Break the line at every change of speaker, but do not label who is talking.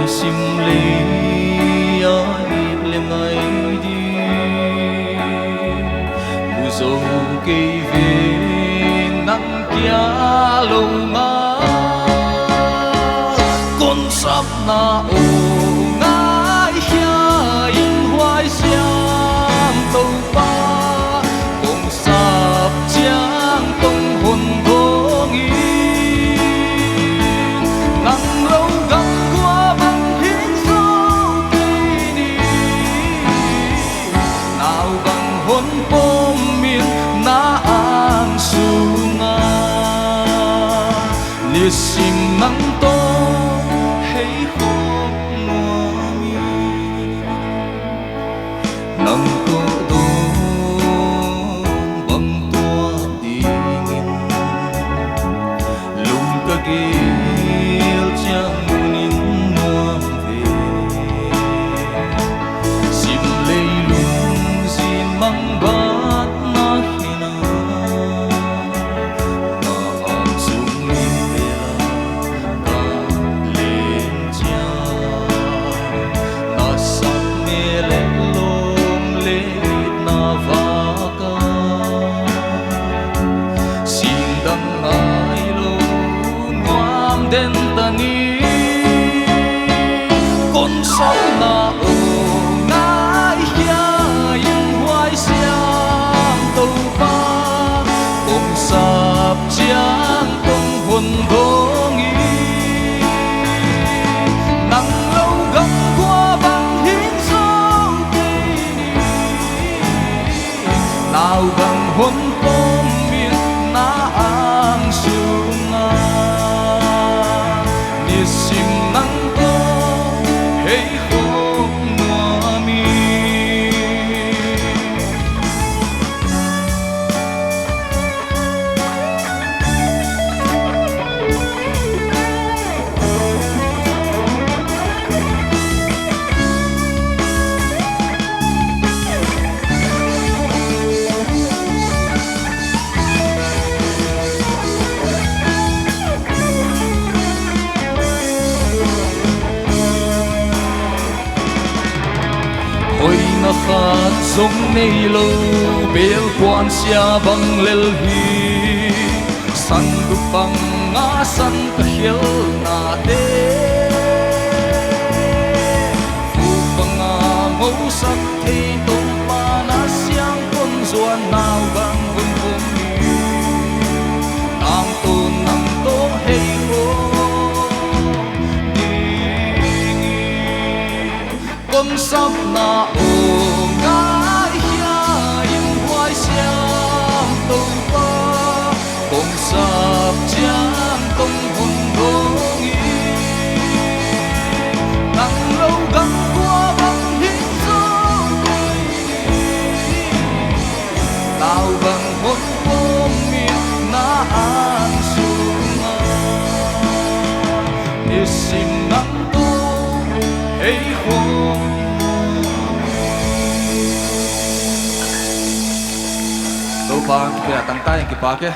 Sim lý ai lên ngày đi mùa dâu cây về nắng kia lâu ngã con sắp na ô ngái kia in hoài xiang tàu ba con sắp chiang tông hồn vô nghi nắng lâu gắng qua hôn bom miền na ang sunga liệt sim nắng to hay khóc ngoa mi nắng to đón bằng tua dingin lung kagil chang munin nuang về sim lay lung zin mang bát na hina na ang sungin bela ka lên cha na sat me le lom le na vaka sin dang ai lo ngoam den tani con sông na sắp chiang tông hồn vô nghi nắng lâu gắng qua bằng hiến dấu cây nào bằng hôn bom miền na ang sunga ni sim nắng to hay khóc ngoa mi ôi na khát giống nay lâu bel quan xia bằng lel hi san du bằng ngã san ka hiel na de phu bằng ngô sắc thấy tông pa na xiang con doan nào bằng vun vun hi nang to hay ô con sắp na ô ngái kia in hoài xiang tàu ba con sắp chiang tông hồn vô nghi nắng lâu gắng qua bằng hiến dấu cây nào bằng hôn bom miền na ang sunga ni sim nắng to hay khóc Lupa kita tangka yang kipake